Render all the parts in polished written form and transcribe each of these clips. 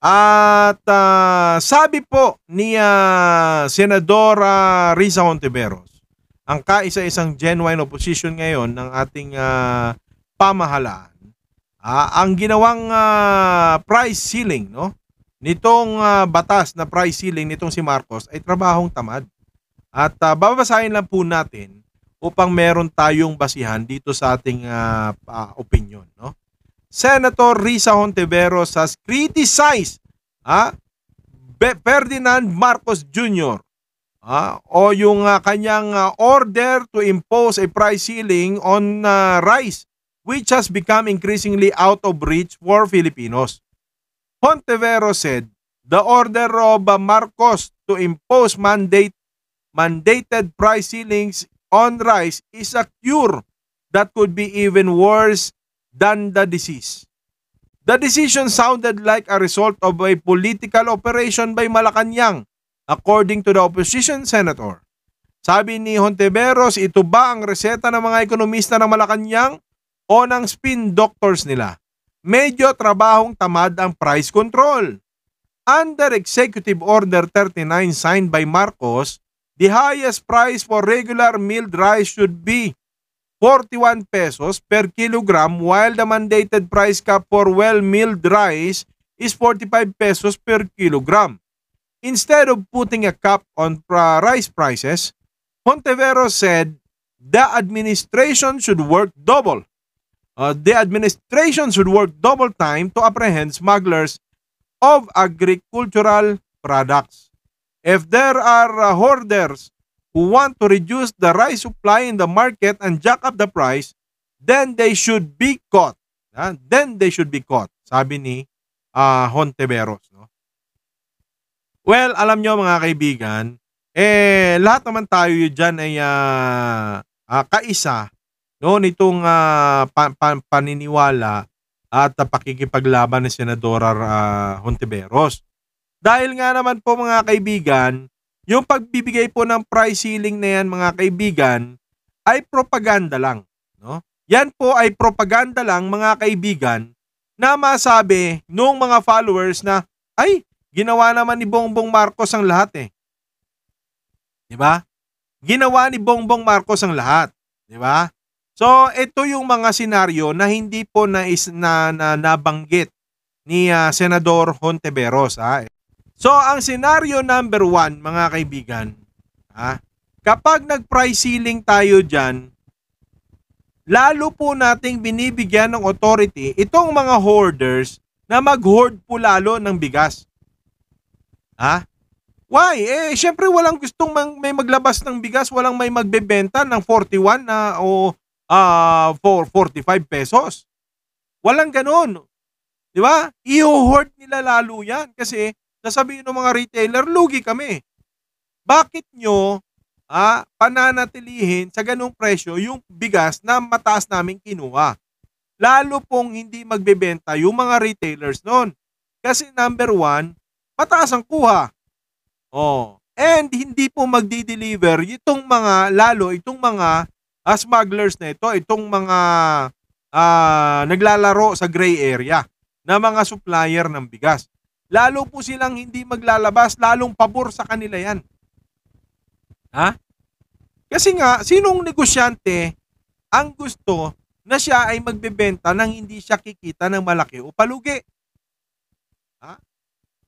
At sabi po ni Senadora Risa Hontiveros, ang kaisa-isang genuine opposition ngayon ng ating pamahalaan, ang ginawang price ceiling, no, nitong batas na price ceiling nitong si Marcos ay trabahong tamad. At babasahin lang po natin upang meron tayong basihan dito sa ating opinion, no? Senator Risa Hontiveros has criticized Ferdinand Marcos Jr. O yung kanyang order to impose a price ceiling on rice, which has become increasingly out of reach for Filipinos. Hontiveros said the order of Marcos to impose mandated price ceilings on rice is a cure that could be even worse than the disease. The decision sounded like a result of a political operation by Malacanang, according to the opposition senator. Sabi ni Hontiveros, ito ba ang reseta ng mga ekonomista ng Malacanang o ng spin doctors nila? Medyo trabahong tamad ang price control. Under Executive Order 39 signed by Marcos, the highest price for regular milled rice should be 41 pesos per kilogram, while the mandated price cap for well-milled rice is 45 pesos per kilogram. Instead of putting a cap on rice prices, Hontiveros said the administration should work double. The administration should work double time to apprehend smugglers of agricultural products. If there are hoarders who want to reduce the rice supply in the market and jack up the price, then they should be caught. Then they should be caught, sabi ni Hontiveros. No? Well, alam nyo mga kaibigan, lahat naman tayo dyan ay kaisa, no, nitong paniniwala at pakikipaglaban ni Senadora Hontiveros. Dahil nga naman po mga kaibigan, yung pagbibigay po ng price ceiling na yan mga kaibigan ay propaganda lang. No? Yan po ay propaganda lang mga kaibigan na masabi nung mga followers na ay ginawa naman ni Bongbong Marcos ang lahat eh. 'Di ba? Ginawa ni Bongbong Marcos ang lahat, 'di ba? So ito yung mga senaryo na hindi po nabanggit ni Senador Hontiveros. So, ang scenario number 1, mga kaibigan, kapag nag-price ceiling tayo dyan, lalo po nating binibigyan ng authority itong mga hoarders na mag-hoard po lalo ng bigas. Why? Syempre walang gustong may maglabas ng bigas, walang may magbebenta ng 41 o 45 pesos. Walang ganun. Di ba? I-hoard nila lalo yan kasi sasabihin ng mga retailer, lugi kami. Bakit nyo pananatilihin sa ganung presyo yung bigas na mataas namin kinuha? Lalo pong hindi magbebenta yung mga retailers nun. Kasi number 1, mataas ang kuha. And hindi po magdi-deliver itong mga, itong mga smugglers na ito, itong mga naglalaro sa gray area na mga supplier ng bigas. Lalo po silang hindi maglalabas, lalong pabor sa kanila yan. Kasi nga, sinong negosyante ang gusto na siya ay magbebenta nang hindi siya kikita ng malaki o palugi?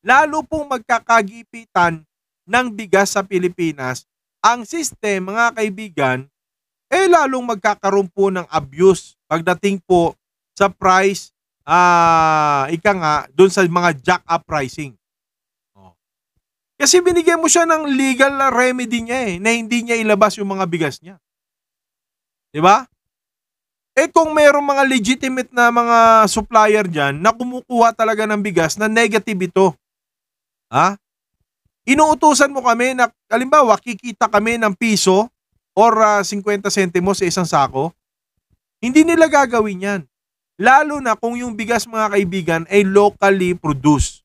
Lalo pong magkakagipitan ng bigas sa Pilipinas, ang system, mga kaibigan, lalong magkakaroon po ng abuse pagdating po sa price doon sa mga jack up pricing. Kasi binigyan mo siya ng legal remedy niya na hindi niya ilabas yung mga bigas niya. 'Di ba? Kung mayroong mga legitimate na mga supplier diyan na kumukuha talaga ng bigas na negative ito. Inuutusan mo kami na halimbawa kikita kami ng piso or 50 sentimos sa isang sako. Hindi nila gagawin 'yan. Lalo na kung yung bigas mga kaibigan ay locally produced.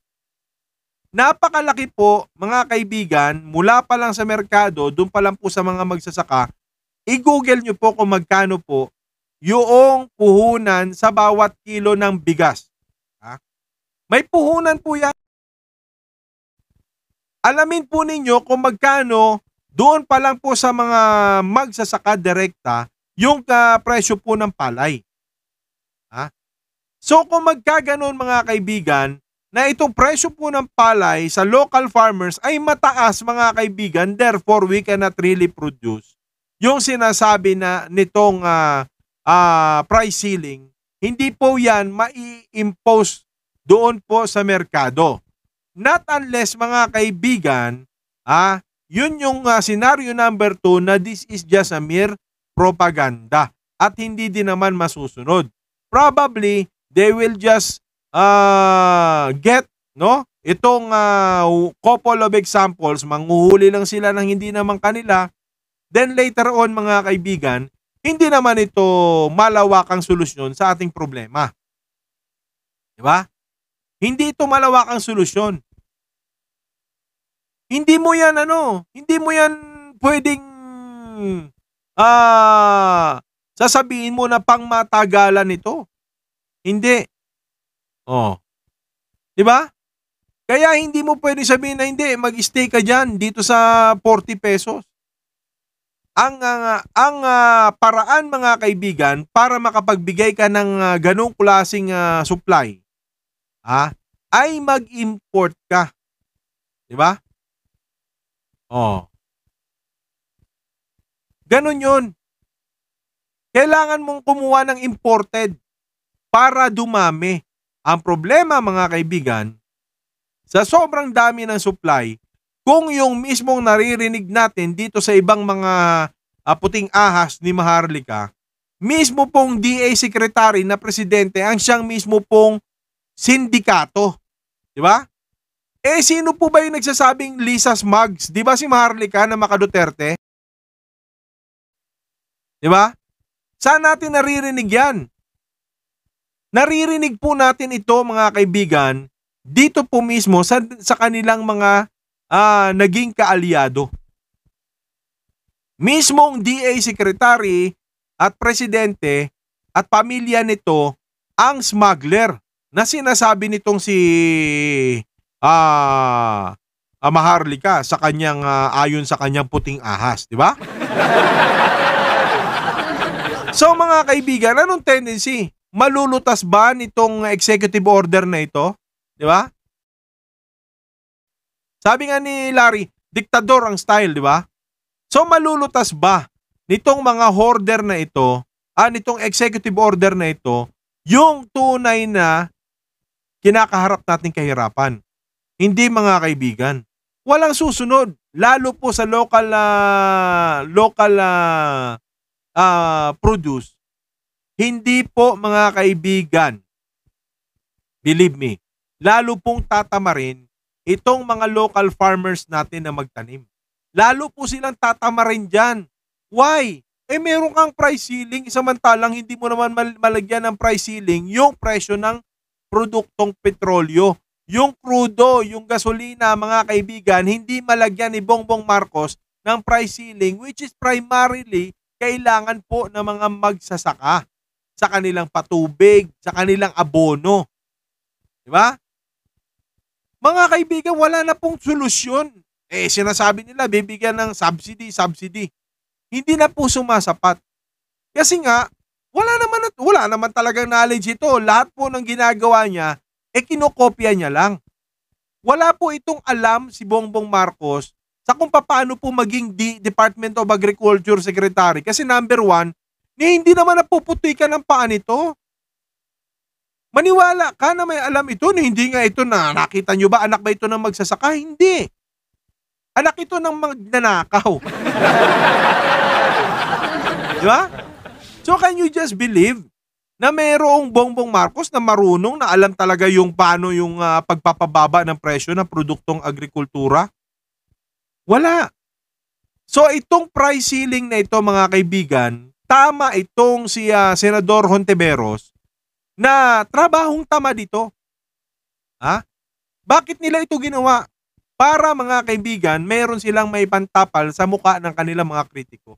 Napakalaki po mga kaibigan, mula pa lang sa merkado, doon pa lang po sa mga magsasaka, i-google nyo po kung magkano po yung puhunan sa bawat kilo ng bigas. May puhunan po yan. alamin po ninyo kung magkano doon pa lang po sa mga magsasaka direkta yung presyo po ng palay. Ha? So kung magkaganon mga kaibigan, na itong presyo po ng palay sa local farmers ay mataas mga kaibigan, therefore we cannot really produce yung sinasabi na nitong price ceiling, hindi po yan mai-impose doon po sa merkado. Not unless mga kaibigan, yun yung scenario number 2 na this is just a mere propaganda at hindi din naman masusunod. Probably, they will just get itong couple of examples, manghuhuli lang sila ng hindi naman kanila, then later on mga kaibigan, hindi naman ito malawakang solusyon sa ating problema. Diba? Hindi ito malawakang solusyon. Hindi mo yan pwedeng sasabihin mo na pangmatagalan ito. Hindi. Oh. 'Di ba? Kaya hindi mo pwedeng sabihin na hindi, mag-stay ka diyan dito sa 40 pesos. Ang paraan mga kaibigan para makapagbigay ka ng ganung klaseng supply, ay mag-import ka. 'Di ba? Oh. Ganun 'yun. Kailangan mong kumuha ng imported para dumami. Ang problema mga kaibigan, sa sobrang dami ng supply, kung yung mismong naririnig natin dito sa ibang mga puting ahas ni Maharlika, mismo pong DA Secretary na presidente ang siyang mismo pong sindikato. Di ba? Sino po ba yung nagsasabing Lisa's Mugs? Di ba si Maharlika na Maka-Duterte? Di ba? Saan natin naririnig yan? Naririnig po natin ito mga kaibigan dito po mismo sa kanilang mga naging kaalyado. Mismong DA Secretary at Presidente at pamilya nito ang smuggler na sinasabi nitong si Maharlika sa kanyang ayon sa kanyang puting ahas, di ba? So mga kaibigan, anong tendency? Malulutas ba nitong executive order na ito? Di ba? Sabi nga ni Larry, diktador ang style, di ba? So malulutas ba nitong mga order na ito, nitong executive order na ito, yung tunay na kinakaharap nating kahirapan? Hindi mga kaibigan. Walang susunod, lalo po sa local produce. Hindi po mga kaibigan, believe me, lalo pong tatamarin itong mga local farmers natin na magtanim. Lalo po silang tatamarin dyan. Why? Meron kang price ceiling, samantalang hindi mo naman malagyan ng price ceiling yung presyo ng produktong petrolyo. Yung crudo, yung gasolina mga kaibigan, hindi malagyan ni Bongbong Marcos ng price ceiling which is primarily kailangan po ng mga magsasaka sa kanilang patubig, sa kanilang abono. Di ba? Mga kaibigan, wala na pong solusyon. Sinasabi nila, bibigyan ng subsidy. Hindi na po sumasapat. Kasi nga, wala naman talagang knowledge ito. Lahat po ng ginagawa niya, kinokopya niya lang. Wala po itong alam si Bongbong Marcos sa kung paano po maging Department of Agriculture Secretary. Kasi number 1, hindi naman napuputikan ng paa nito. Maniwala ka na may alam ito na hindi nga ito na nakita nyo ba? Anak ba ito ng magsasaka? Hindi. Anak ito ng magnanakaw. Di ba? So can you just believe na mayroong Bongbong Marcos na marunong na alam talaga yung paano yung pagpapababa ng presyo ng produktong agrikultura? Wala. So itong price ceiling na ito mga kaibigan, tama itong si Senador Hontiveros na trabahong tama dito. Bakit nila ito ginawa? Para mga kaibigan, mayroon silang may pantapal sa mukha ng kanilang mga kritiko.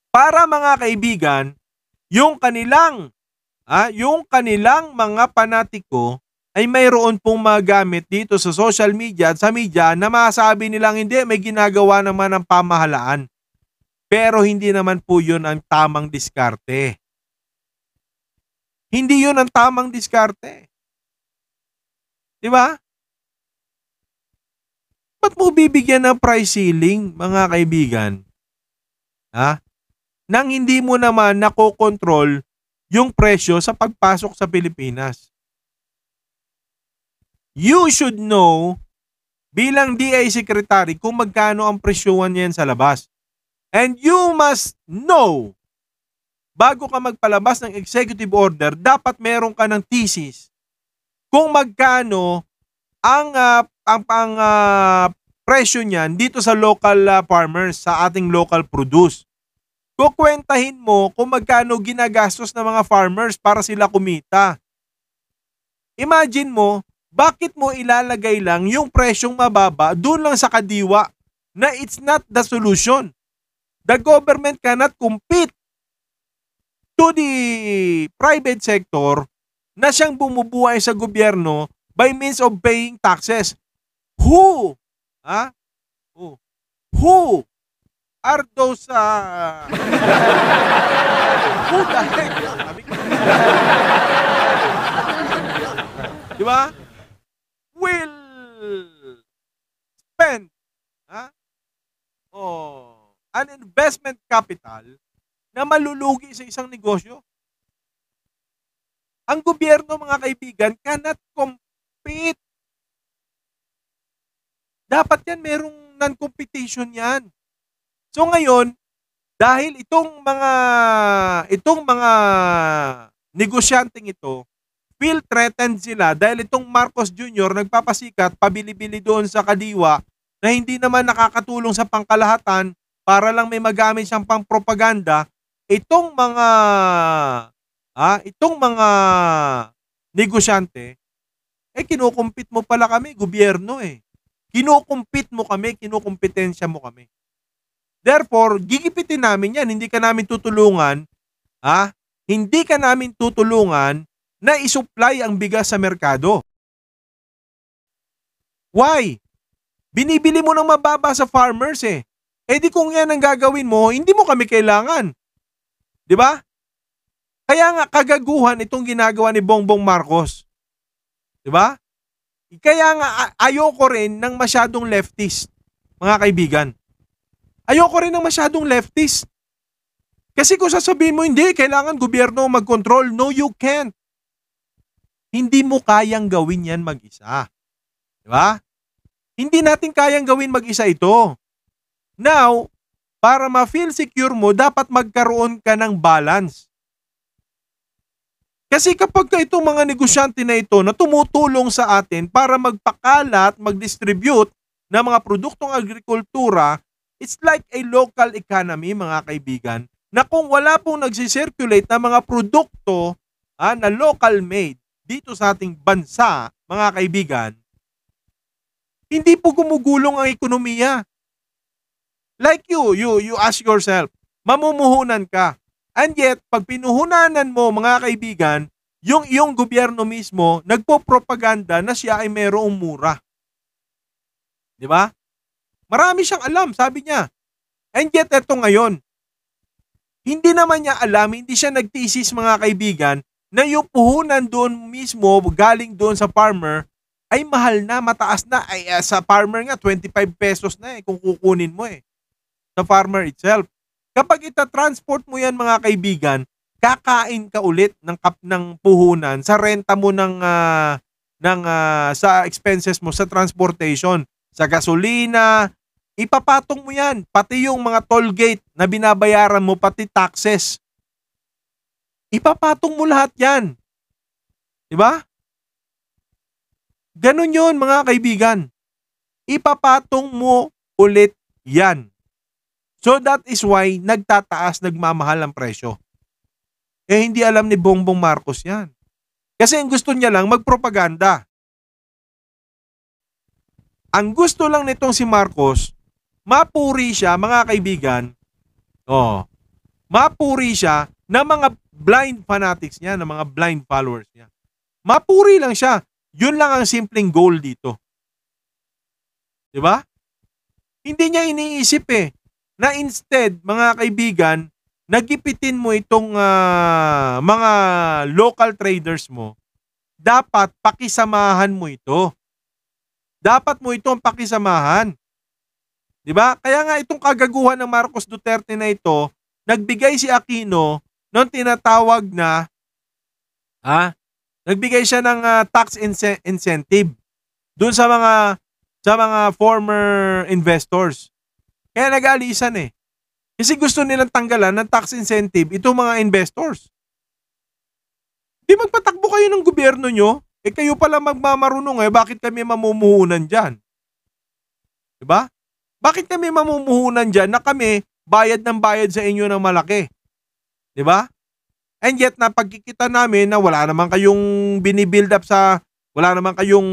Para mga kaibigan, yung kanilang mga panatiko ay mayroon pong magamit dito sa social media at sa media na masabi nilang hindi, may ginagawa naman ang pamahalaan. Pero hindi naman po yun ang tamang diskarte. Hindi yun ang tamang diskarte. Di ba? Ba't mo bibigyan ng price ceiling, mga kaibigan? Ha? Nang hindi mo naman nakokontrol yung presyo sa pagpasok sa Pilipinas. You should know bilang DI Secretary kung magkano ang presyuhan niyan sa labas. And you must know, bago ka magpalabas ng executive order, dapat meron ka ng thesis kung magkano ang presyo niyan dito sa local farmers, sa ating local produce. Kukwentahin mo kung magkano ginagastos ng mga farmers para sila kumita. Imagine mo, bakit mo ilalagay lang yung presyong mababa doon lang sa kadiwa na it's not the solution. The government cannot compete to the private sector na siyang bumubuhay sa gobyerno by means of paying taxes. Who are those who the heck? Di ba? Will spend an investment capital na malulugi sa isang negosyo. Ang gobyerno, mga kaibigan, cannot compete. Dapat yan merong non-competition yan. So ngayon, dahil itong mga negosyanteng ito, feel threatened sila dahil itong Marcos Jr. nagpapasikat, pabili-bili doon sa kadiwa na hindi naman nakakatulong sa pangkalahatan para lang may magamit siyang pang-propaganda. Itong mga negosyante, kinukumpit mo pala kami, gobyerno eh. Kinukumpit mo kami, kinukumpetensya mo kami. Therefore, gigipitin namin yan. Hindi ka namin tutulungan, hindi ka namin tutulungan na isupply ang bigas sa merkado. Why? Binibili mo ng mababa sa farmers eh. Di kung yan ang gagawin mo, hindi mo kami kailangan. Di ba? Kaya nga kagaguhan itong ginagawa ni Bongbong Marcos. Di ba? Kaya nga ayoko rin ng masyadong leftist, mga kaibigan. Ayoko rin ng masyadong leftist. Kasi kung sasabihin mo, hindi, kailangan gobyerno mag-control. No, you can't. Hindi mo kayang gawin yan mag-isa. Diba? Hindi natin kayang gawin mag-isa ito. Now, para ma-feel secure mo, dapat magkaroon ka ng balance. Kasi kapag itong mga negosyante na ito na tumutulong sa atin para magpakalat, mag-distribute ng mga produktong agrikultura, it's like a local economy, mga kaibigan, na kung wala pong nagsisirculate na mga produkto na local made dito sa ating bansa, mga kaibigan, hindi po gumugulong ang ekonomiya. Like you ask yourself, mamumuhunan ka. And yet, pag pinuhunanan mo, mga kaibigan, yung iyong gobyerno mismo, nagpo-propaganda na siya ay mayroong mura. Di ba? Marami siyang alam, sabi niya. And yet, eto ngayon, hindi naman niya alam, hindi siya nagtisis, mga kaibigan, na yung puhunan doon mismo, galing doon sa farmer, ay mahal na, mataas na. Ay, sa farmer nga, 25 pesos na kung kukunin mo sa farmer itself. Kapag ita-transport mo yan, mga kaibigan, kakain ka ulit ng puhunan sa renta mo sa expenses mo sa transportation, sa gasolina, ipapatong mo yan, pati yung mga toll gate na binabayaran mo, pati taxes. Ipapatong mo lahat yan. Diba? Ganun yun, mga kaibigan. Ipapatong mo ulit yan. So that is why nagtataas, nagmamahal ang presyo. Hindi alam ni Bongbong Marcos yan. Kasi ang gusto niya lang magpropaganda. Ang gusto lang nitong si Marcos, mapuri siya, mga kaibigan, mapuri siya ng mga blind fanatics niya, ng mga blind followers niya. Mapuri lang siya. Yun lang ang simpleng goal dito. 'Di ba? Hindi niya iniisip na instead, mga kaibigan, nagipitin mo itong mga local traders mo, dapat pakisamahan mo ito. Dapat mo itong pakisamahan. 'Di ba? Kaya nga itong kagaguhan ng Marcos Duterte na ito, nagbigay si Aquino ng tinatawag na nagbigay siya ng tax incentive doon sa mga former investors. Kaya nag-aalisan Kasi gusto nilang tanggalan ng tax incentive itong mga investors. Di magpatakbo kayo ng gobyerno nyo, kayo pala magmamarunong bakit kami mamumuhunan dyan? Diba? Bakit kami mamumuhunan dyan na kami bayad ng bayad sa inyo ng malaki? Diba? And yet, napagkikita namin na wala naman kayong binibuild up wala naman kayong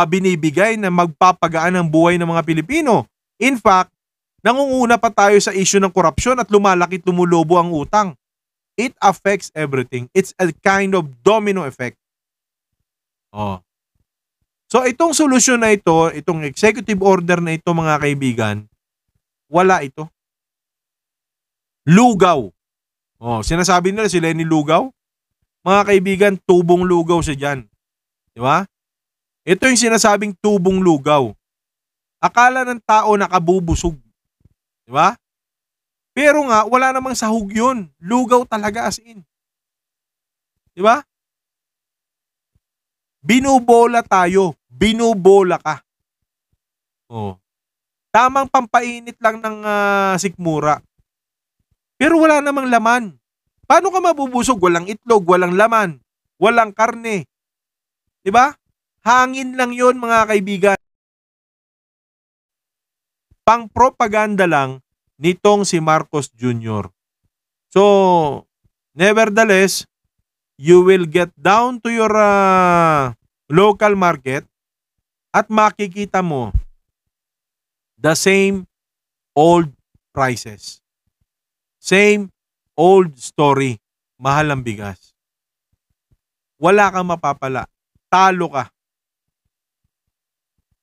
binibigay na magpapagaan ng buhay ng mga Pilipino. In fact, nangunguna pa tayo sa issue ng korupsyon at lumalaki tumulobo ang utang. It affects everything. It's a kind of domino effect. So itong solusyon na ito, itong executive order na ito mga kaibigan, wala ito. Lugaw. Sinasabi nila si Lenny Lugaw. Mga kaibigan, tubong lugaw siya dyan. Di ba? Ito yung sinasabing tubong lugaw. Akala ng tao nakabubusog. Di ba? Pero nga, wala namang sahog yun. Lugaw talaga as in. Di ba? Binubola tayo. Binubola ka. Tamang pampainit lang ng sikmura. Pero wala namang laman. Paano ka mabubusog? Walang itlog, walang laman, walang karne. Diba? Hangin lang yon mga kaibigan. Pang-propaganda lang nitong si Marcos Jr. So, nevertheless, you will get down to your local market at makikita mo the same old prices. Same old story. Mahal ang bigas. Wala kang mapapala. Talo ka.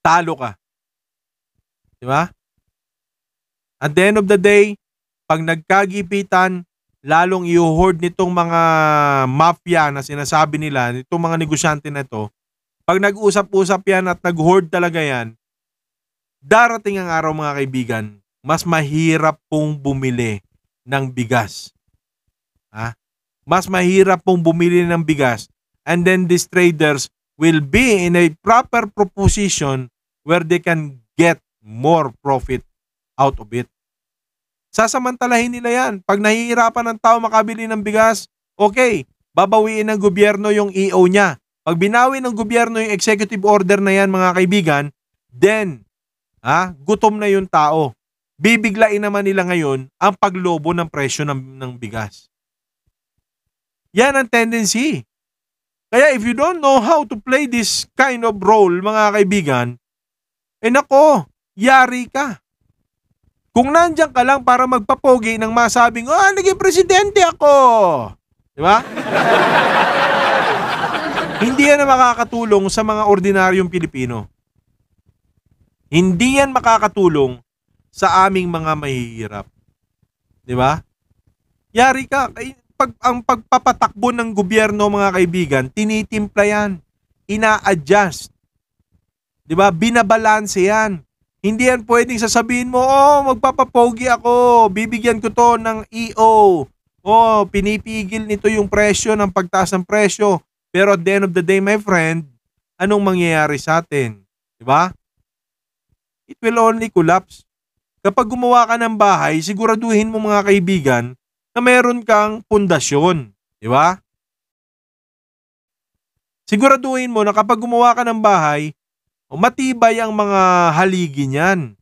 Talo ka. Diba? At the end of the day, pag nagkagipitan, lalong i-hoard nitong mga mafia na sinasabi nila, nitong mga negosyante na to, pag nag-usap-usap yan at nag-hoard talaga yan, darating ang araw mga kaibigan, mas mahirap pong bumili ng bigas. Mas mahirap pong bumili ng bigas, and then these traders will be in a proper proposition where they can get more profit out of it. Sasamantalahin nila yan. Pag nahihirapan ng tao makabili ng bigas, okay, babawiin ng gobyerno yung EO niya. Pag binawi ng gobyerno yung executive order na yan mga kaibigan, then gutom na yung tao. Bibiglain naman nila ngayon ang paglobo ng presyo ng bigas. Yan ang tendency. Kaya if you don't know how to play this kind of role, mga kaibigan, nako, yari ka. Kung nandiyan ka lang para magpapogi nang masabing, naging presidente ako. Di ba? Hindi yan makakatulong sa mga ordinaryong Pilipino. Hindi yan makakatulong sa aming mga mahihirap. Di ba? Yari ka. Ang pagpapatakbo ng gobyerno, mga kaibigan, tinitimpla yan. Ina-adjust. Di ba? Binabalanse yan. Hindi yan pwedeng sasabihin mo, magpapapogi ako, bibigyan ko to ng EO. Pinipigil nito yung presyo ng pagtaas ng presyo. Pero at the end of the day, my friend, anong mangyayari sa atin? Di ba? It will only collapse. Kapag gumawa ka ng bahay, siguraduhin mo mga kaibigan na meron kang pundasyon. Di ba? Siguraduhin mo na kapag gumawa ka ng bahay, matibay ang mga haligi niyan.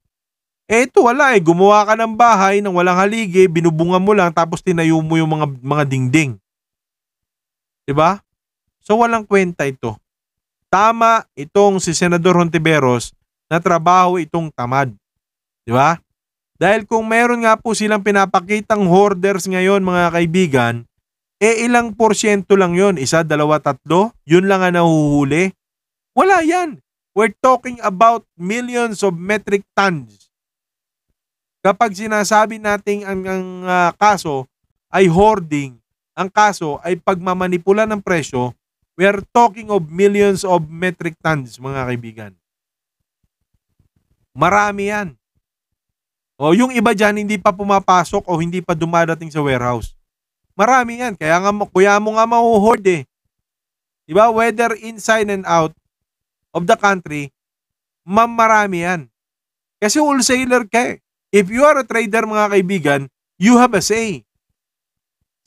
Ito wala gumawa ka ng bahay nang walang haligi, binubungan mo lang tapos tinayo mo yung mga dingding. 'Di ba? So walang kwenta ito. Tama itong si Senador Hontiveros na trabaho itong tamad. 'Di ba? Dahil kung meron nga po silang pinapakitang hoarders ngayon mga kaibigan, ilang porsyento lang yun. 1, 2, 3, yun lang ang nahuhuli. Wala yan. We're talking about millions of metric tons. Kapag sinasabi nating ang kaso ay hoarding, ang kaso ay pagmamanipula ng presyo, we're talking of millions of metric tons, mga kaibigan. Marami yan. O yung iba dyan hindi pa pumapasok o hindi pa dumadating sa warehouse. Marami yan. Kaya mo nga mahuhoard eh. Diba? Whether inside and out of the country, marami yan. Kasi wholesaler ka eh. If you are a trader, mga kaibigan, you have a say.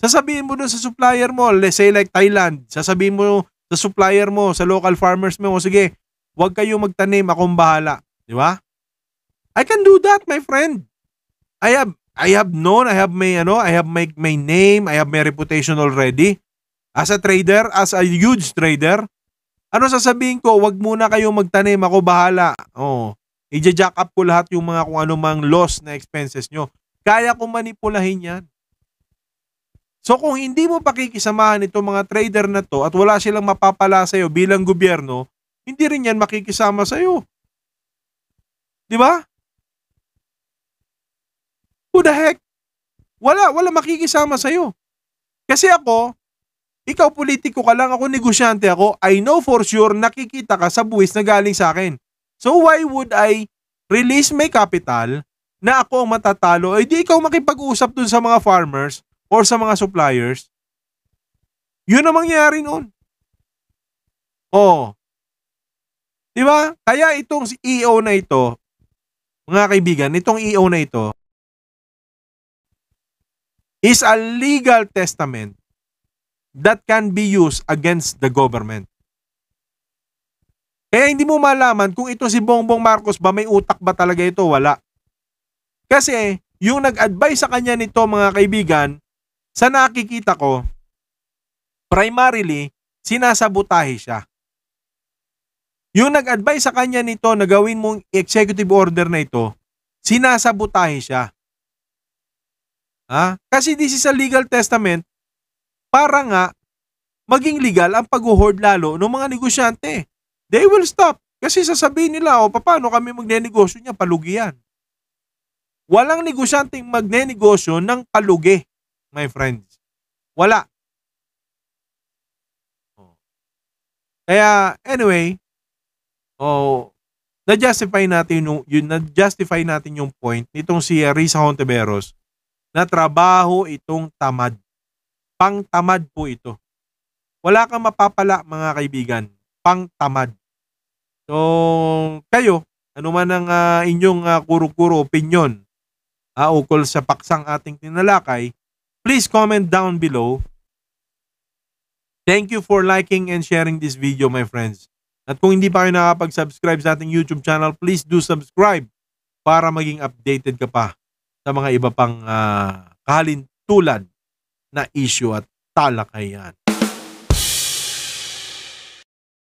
Sasabihin mo dun sa supplier mo, let's say like Thailand, sasabihin mo sa supplier mo, sa local farmers mo, sige, huwag kayo magtanim, akong bahala. Di ba? I can do that, my friend. I have my name, I have my reputation already. As a trader, as a huge trader, ano sasabihin ko, wag muna kayo magtanim, ako bahala. I-jack up ko lahat yung mga kung ano mang loss na expenses nyo. Kaya ko manipulahin yan. So kung hindi mo pakikisamahan itong mga trader na to at wala silang mapapala sa'yo bilang gobyerno, hindi rin yan makikisama sa'yo. Di ba? Who the heck? Wala makikisama sa'yo. Kasi ako, ikaw politiko ka lang, ako negosyante ako, I know for sure nakikita ka sa buwis na galing sa akin. So why would I release my capital na ako ang matatalo? Di ikaw makipag-usap dun sa mga farmers or sa mga suppliers. Yun ang mangyayari noon. Di ba? Kaya itong EO na ito, mga kaibigan, itong EO na ito is a legal testament that can be used against the government. Kaya hindi mo malaman kung ito si Bongbong Marcos ba, may utak ba talaga ito? Wala. Kasi yung nag-advise sa kanya nito, mga kaibigan, sa nakikita ko, primarily, sinasabotahe siya. Yung nag-advise sa kanya nito na gawin mong executive order na ito, sinasabotahe siya. Kasi this is a legal testament para nga maging legal ang pag-hoard lalo ng mga negosyante. They will stop. Kasi sasabihin nila, paano kami magne-negosyo niya? Palugi yan. Walang negosyanteng magne-negosyo ng palugi, my friends. Wala. Kaya, anyway, na-justify natin yung point nitong si Risa Hontiveros na trabaho itong tamad. Pang-tamad po ito. Wala kang mapapala, mga kaibigan. Pang-tamad. So, kayo, ano man ang inyong kuro-kuro opinion ukol sa paksang ating tinalakay, please comment down below. Thank you for liking and sharing this video, my friends. At kung hindi pa kayo nakapag-subscribe sa ating YouTube channel, please do subscribe para maging updated ka pa sa mga iba pang kahalintulad na issue at talakayan.